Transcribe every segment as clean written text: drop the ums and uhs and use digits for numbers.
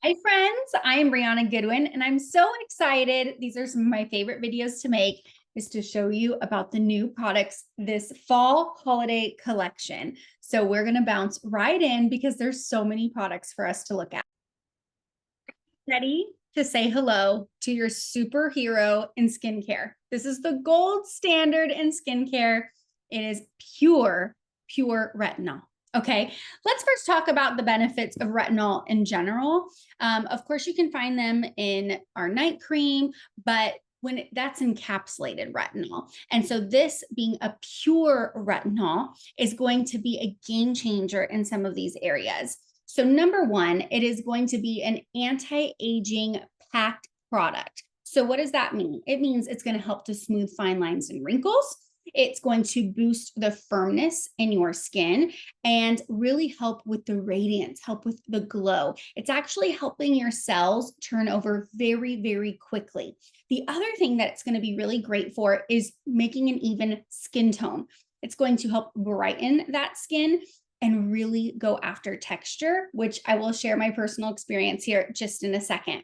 Hi friends, I am Beianna Goodwin and I'm so excited. These are some of my favorite videos to make is to show you about the new products this fall holiday collection. So we're going to bounce right in because there's so many products for us to look at. Ready to say hello to your superhero in skincare. This is the gold standard in skincare. It is pure retinol. Okay, let's first talk about the benefits of retinol in general. Of course, you can find them in our night cream, but that's encapsulated retinol. And so this being a pure retinol is going to be a game changer in some of these areas. So number one, it is going to be an anti-aging packed product. So what does that mean? It means it's going to help to smooth fine lines and wrinkles. It's going to boost the firmness in your skin and really help with the radiance, help with the glow. It's actually helping your cells turn over very, very quickly. The other thing that it's going to be really great for is making an even skin tone. It's going to help brighten that skin and really go after texture, which I will share my personal experience here just in a second.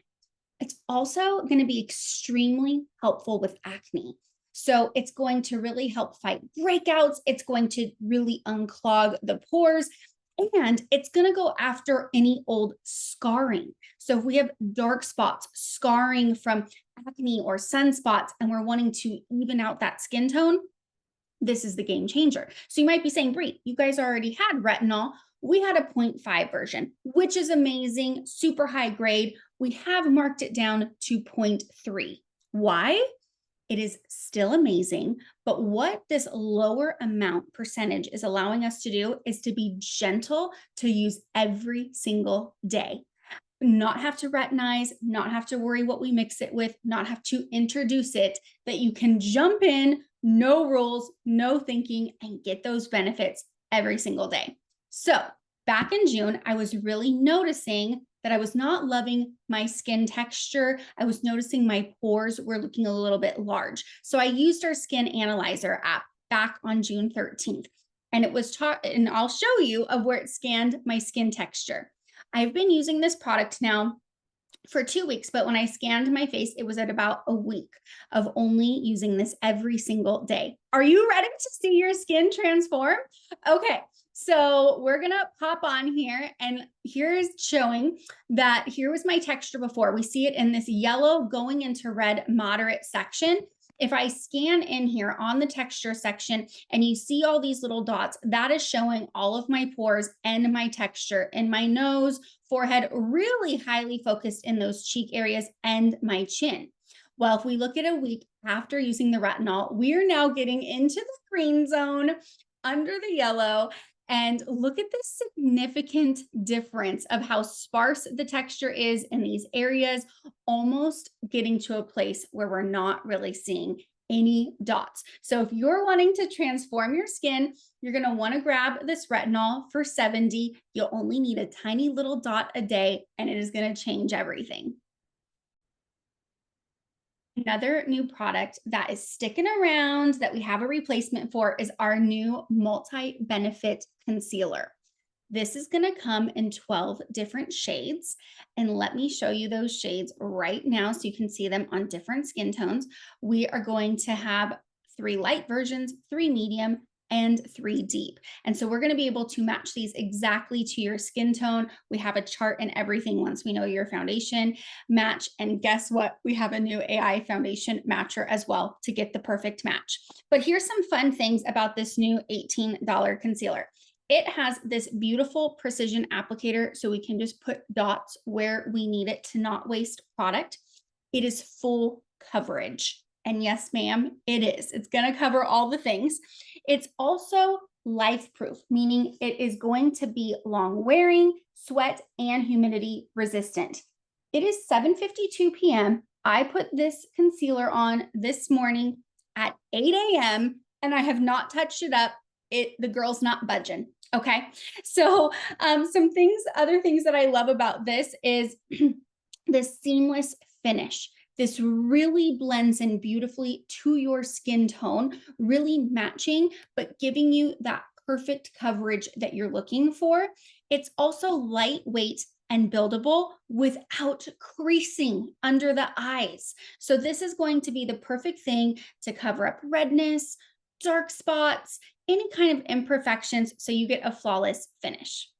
It's also going to be extremely helpful with acne. So it's going to really help fight breakouts. It's going to really unclog the pores. And it's going to go after any old scarring. So if we have dark spots, scarring from acne or sunspots, and we're wanting to even out that skin tone, this is the game changer. So you might be saying, Brie, you guys already had retinol. We had a 0.5 version, which is amazing, super high grade. We have marked it down to 0.3. Why? It is still amazing, but what this lower amount percentage is allowing us to do is to be gentle to use every single day. Not have to retinize, not have to worry what we mix it with, not have to introduce it, that you can jump in, no rules, no thinking, and get those benefits every single day. So back in June, I was really noticing that I was not loving my skin texture. I was noticing my pores were looking a little bit large. So I used our skin analyzer app back on June 13th. And it was and I'll show you of where it scanned my skin texture. I've been using this product now for 2 weeks, but when I scanned my face, it was at about a week of only using this every single day. Are you ready to see your skin transform? Okay, so we're gonna pop on here, and here's showing that here was my texture before. We see it in this yellow going into red moderate section. If I scan in here on the texture section and you see all these little dots, that is showing all of my pores and my texture in my nose, forehead, really highly focused in those cheek areas and my chin. Well, if we look at a week after using the retinol, we're now getting into the green zone under the yellow. And look at this significant difference of how sparse the texture is in these areas, almost getting to a place where we're not really seeing any dots. So if you're wanting to transform your skin, you're going to want to grab this retinol for 70. You'll only need a tiny little dot a day, and it is going to change everything. Another new product that is sticking around that we have a replacement for is our new multi-benefit concealer. This is going to come in 12 different shades. And let me show you those shades right now so you can see them on different skin tones. We are going to have 3 light versions, 3 medium, and 3 deep. And so we're going to be able to match these exactly to your skin tone. We have a chart and everything once we know your foundation match. And guess what? We have a new AI foundation matcher as well to get the perfect match. But here's some fun things about this new $18 concealer. It has this beautiful precision applicator, so we can just put dots where we need it to not waste product. It is full coverage. And yes, ma'am, it is. It's going to cover all the things. It's also life proof, meaning it is going to be long wearing, sweat, and humidity resistant. It is 7:52 p.m. I put this concealer on this morning at 8 a.m. and I have not touched it up. The girl's not budging. Okay. So other things that I love about this is this seamless finish. This really blends in beautifully to your skin tone, really matching, but giving you that perfect coverage that you're looking for. It's also lightweight and buildable without creasing under the eyes. So this is going to be the perfect thing to cover up redness, dark spots, any kind of imperfections, so you get a flawless finish.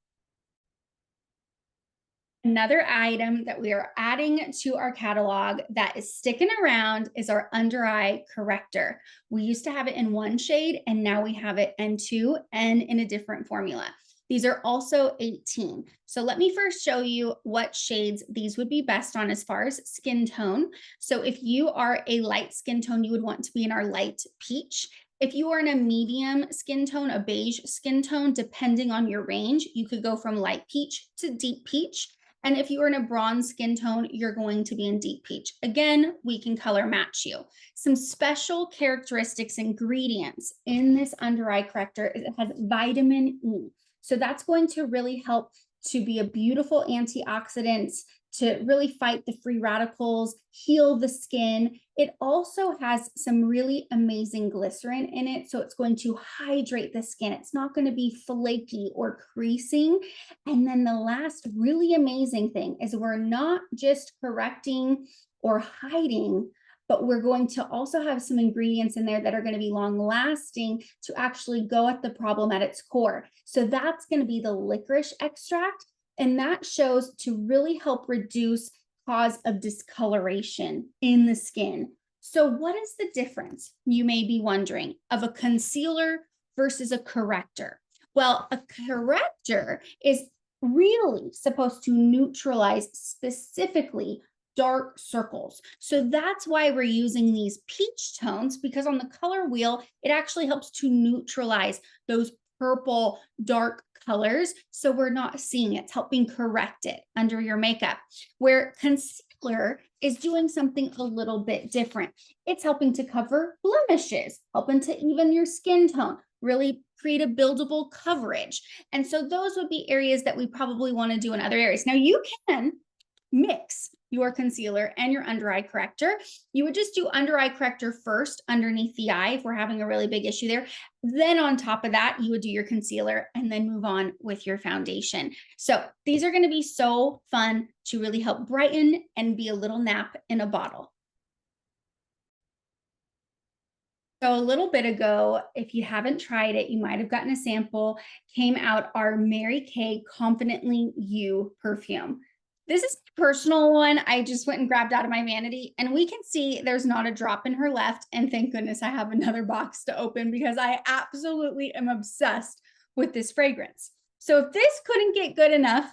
Another item that we are adding to our catalog that is sticking around is our under eye corrector. We used to have it in one shade and now we have it in two and in a different formula. These are also 18. So let me first show you what shades these would be best on as far as skin tone. So if you are a light skin tone, you would want to be in our light peach. If you are in a medium skin tone, a beige skin tone, depending on your range, you could go from light peach to deep peach. And if you are in a bronze skin tone, you're going to be in deep peach. Again, we can color match you. Some special characteristics, ingredients in this under eye corrector is it has vitamin E. So that's going to really help to be a beautiful antioxidant, to really fight the free radicals, heal the skin. It also has some really amazing glycerin in it. So it's going to hydrate the skin. It's not going to be flaky or creasing. And then the last really amazing thing is we're not just correcting or hiding, but we're going to also have some ingredients in there that are going to be long lasting to actually go at the problem at its core. So that's going to be the licorice extract. And that shows to really help reduce cause of discoloration in the skin. So what is the difference, you may be wondering, of a concealer versus a corrector? Well, a corrector is really supposed to neutralize specifically dark circles. So that's why we're using these peach tones, because on the color wheel, it actually helps to neutralize those purple dark colors. So we're not seeing it. It's helping correct it under your makeup. Where concealer is doing something a little bit different. It's helping to cover blemishes, helping to even your skin tone, really create a buildable coverage. And so those would be areas that we probably want to do in other areas. Now you can mix your concealer and your under eye corrector. You would just do under eye corrector first underneath the eye if we're having a really big issue there. Then on top of that, you would do your concealer and then move on with your foundation. So these are going to be so fun to really help brighten and be a little nap in a bottle. So a little bit ago, if you haven't tried it, you might have gotten a sample, came out our Mary Kay Confidently You perfume. This is a personal one. I just went and grabbed out of my vanity, and we can see there's not a drop in her left. And thank goodness I have another box to open because I absolutely am obsessed with this fragrance. So if this couldn't get good enough,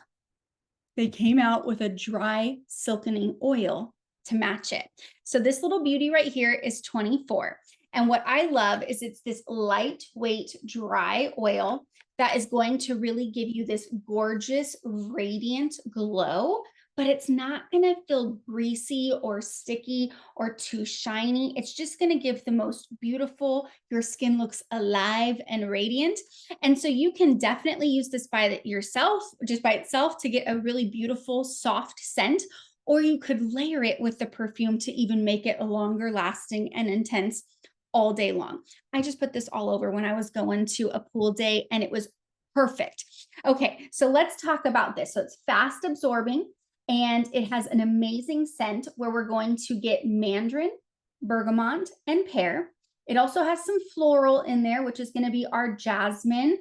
they came out with a dry silkening oil to match it. So this little beauty right here is 24. And what I love is it's this lightweight dry oil that is going to really give you this gorgeous, radiant glow, but it's not going to feel greasy or sticky or too shiny. It's just going to give the most beautiful, your skin looks alive and radiant. And so you can definitely use this by yourself, just by itself, to get a really beautiful, soft scent, or you could layer it with the perfume to even make it a longer lasting and intense all day long. I just put this all over when I was going to a pool day and it was perfect. Okay, so let's talk about this. So it's fast absorbing and it has an amazing scent where we're going to get mandarin, bergamot, and pear. It also has some floral in there, which is going to be our jasmine,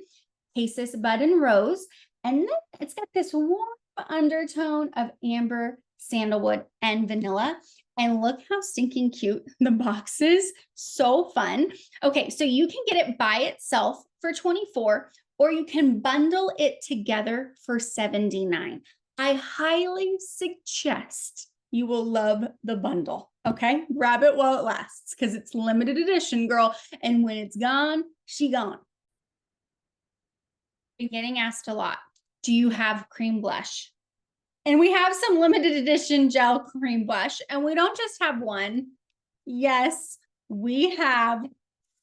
cassis bud, and rose. And then it's got this warm undertone of amber, sandalwood, and vanilla. And look how stinking cute the box is. So fun. Okay, so you can get it by itself for 24, or you can bundle it together for 79. I highly suggest you will love the bundle. Okay, grab it while it lasts because it's limited edition, girl. And when it's gone, she gone. Been getting asked a lot. Do you have cream blush? And we have some limited edition gel cream blush, and we don't just have one. Yes, we have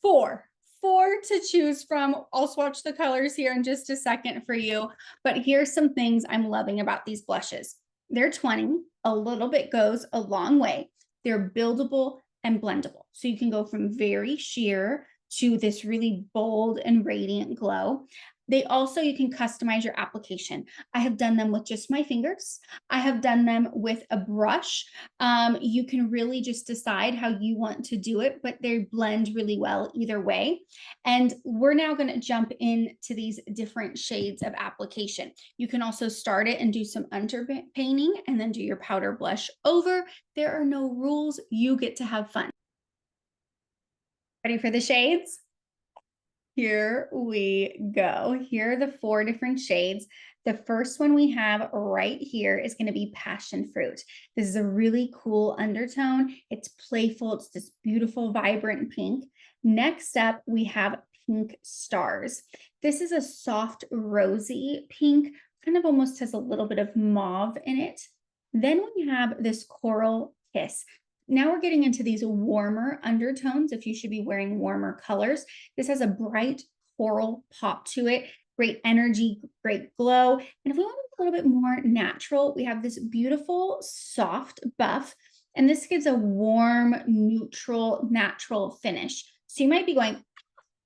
four to choose from. I'll swatch the colors here in just a second for you, but here's some things I'm loving about these blushes. They're 20, a little bit goes a long way. They're buildable and blendable. So you can go from very sheer to this really bold and radiant glow. They also, you can customize your application. I have done them with just my fingers. I have done them with a brush. You can really just decide how you want to do it, but they blend really well either way. And we're now going to jump into these different shades of application. You can also start it and do some underpainting and then do your powder blush over. There are no rules. You get to have fun. Ready for the shades? Here we go. Here are the 4 different shades. The first one we have right here is going to be passion fruit. This is a really cool undertone. It's playful. It's this beautiful, vibrant pink. Next up, we have pink stars. This is a soft, rosy pink, kind of almost has a little bit of mauve in it. Then we have this coral kiss. Now we're getting into these warmer undertones if you should be wearing warmer colors. This has a bright coral pop to it, great energy, great glow. And if we want a little bit more natural, we have this beautiful soft buff, and this gives a warm, neutral, natural finish. So you might be going,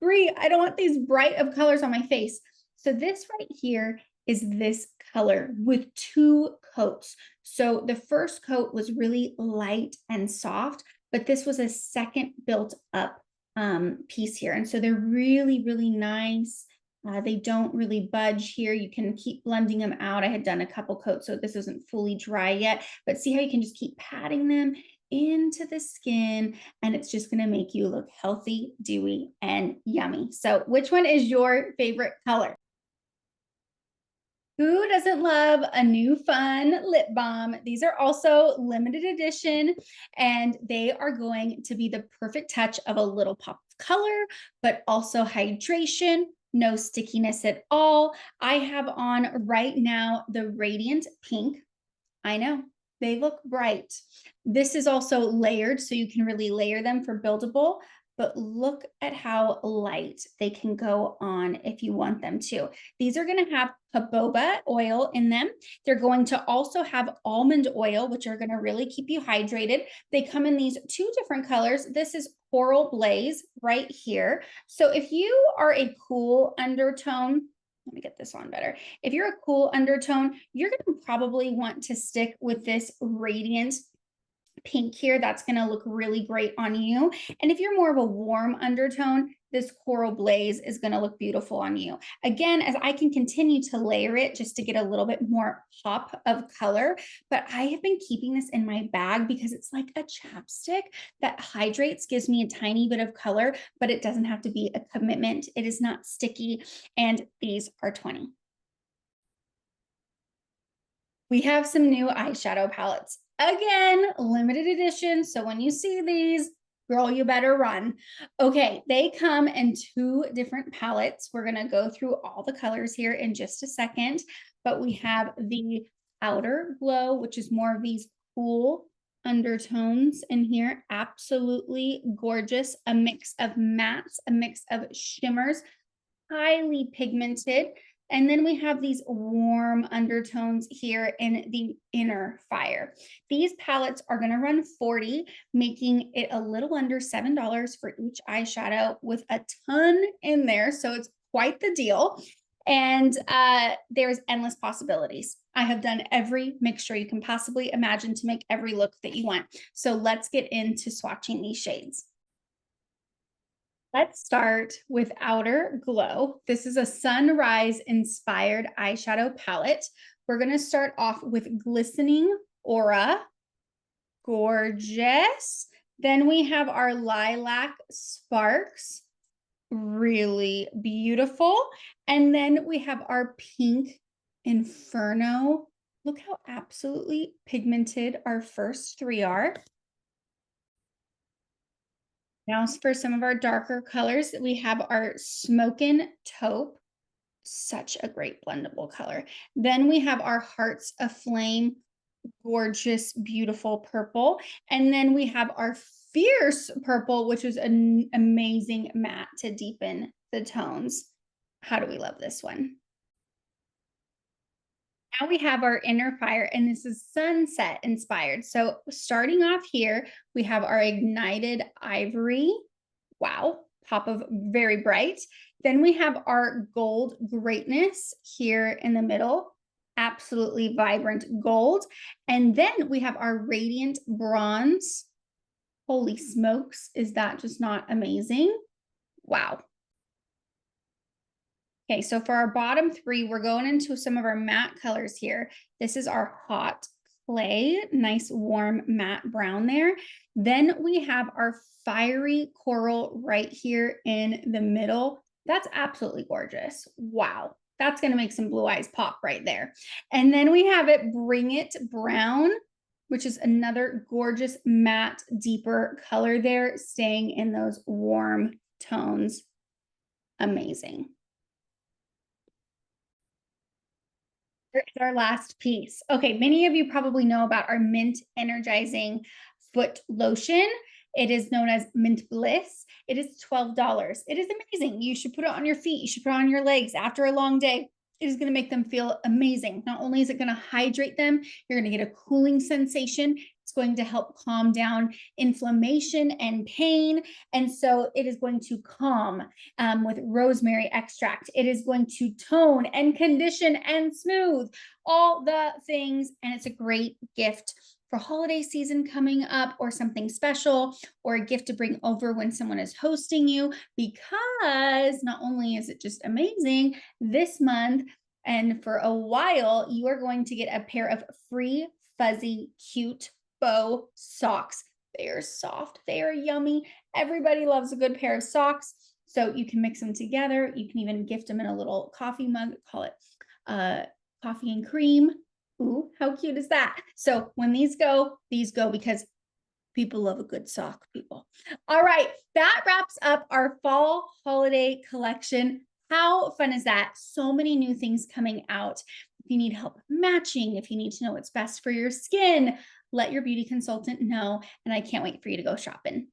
Brie, I don't want these bright of colors on my face. So this right here is this color with 2 coats. So the first coat was really light and soft, but this was a second built up piece here. And so they're really, really nice. They don't really budge here. You can keep blending them out. I had done a couple coats, so this isn't fully dry yet, but see how you can just keep patting them into the skin, and it's just going to make you look healthy, dewy, and yummy. So which one is your favorite color? Who doesn't love a new fun lip balm? These are also limited edition, and they are going to be the perfect touch of a little pop of color, but also hydration, no stickiness at all. I have on right now the Radiant Pink. I know, they look bright. This is also layered, so you can really layer them for buildable, but look at how light they can go on if you want them to. These are going to have jojoba oil in them. They're going to also have almond oil, which are going to really keep you hydrated. They come in these 2 different colors. This is Coral Blaze right here. So if you are a cool undertone, let me get this on better. If you're a cool undertone, you're going to probably want to stick with this Radiant Pink here. That's going to look really great on you. And if you're more of a warm undertone, this Coral Blaze is going to look beautiful on you. Again, as I can continue to layer it just to get a little bit more pop of color, but I have been keeping this in my bag because it's like a chapstick that hydrates, gives me a tiny bit of color, but it doesn't have to be a commitment. It is not sticky, and these are 20. We have some new eyeshadow palettes. Again, limited edition. So when you see these, girl, you better run. Okay, they come in 2 different palettes. We're going to go through all the colors here in just a second, but we have the Outer Glow, which is more of these cool undertones in here. Absolutely gorgeous. A mix of mattes, a mix of shimmers, highly pigmented. And then we have these warm undertones here in the Inner Fire. These palettes are going to run $40, making it a little under $7 for each eyeshadow with a ton in there. So it's quite the deal. And there's endless possibilities. I have done every mixture you can possibly imagine to make every look that you want. So let's get into swatching these shades. Let's start with Outer Glow. This is a sunrise inspired eyeshadow palette. We're going to start off with Glistening Aura. Gorgeous. Then we have our Lilac Sparks. Really beautiful. And then we have our Pink Inferno. Look how absolutely pigmented our first 3 are. Now for some of our darker colors, we have our Smokin' Taupe, such a great blendable color. Then we have our Hearts Aflame, gorgeous, beautiful purple. And then we have our Fierce Purple, which is an amazing matte to deepen the tones. How do we love this one? Now we have our Inner Fire, and this is sunset inspired. So starting off here, we have our Ignited Ivory. Wow, pop of very bright. Then we have our gold greatness here in the middle, absolutely vibrant gold. And then we have our radiant bronze. Holy smokes, is that just not amazing? Wow. Okay, so for our bottom three, we're going into some of our matte colors here. This is our hot clay, nice warm matte brown there. Then we have our fiery coral right here in the middle. That's absolutely gorgeous. Wow. That's going to make some blue eyes pop right there. And then we have it Bring It Brown, which is another gorgeous matte, deeper color there, staying in those warm tones. Amazing. Here's our last piece. Okay, many of you probably know about our Mint Energizing Foot Lotion. It is known as Mint Bliss. It is $12. It is amazing. You should put it on your feet. You should put it on your legs after a long day. It is going to make them feel amazing. Not only is it going to hydrate them, you're going to get a cooling sensation. It's going to help calm down inflammation and pain. And so it is going to calm with rosemary extract. It is going to tone and condition and smooth all the things. And it's a great gift for holiday season coming up, or something special, or a gift to bring over when someone is hosting you, because not only is it just amazing this month, and for a while, you are going to get a pair of free, fuzzy, cute faux socks. They are soft. They are yummy. Everybody loves a good pair of socks. So you can mix them together. You can even gift them in a little coffee mug, call it coffee and cream. Ooh, how cute is that? So when these go, because people love a good sock, people. All right, that wraps up our fall holiday collection. How fun is that? So many new things coming out. If you need help matching, if you need to know what's best for your skin, let your beauty consultant know. And I can't wait for you to go shopping.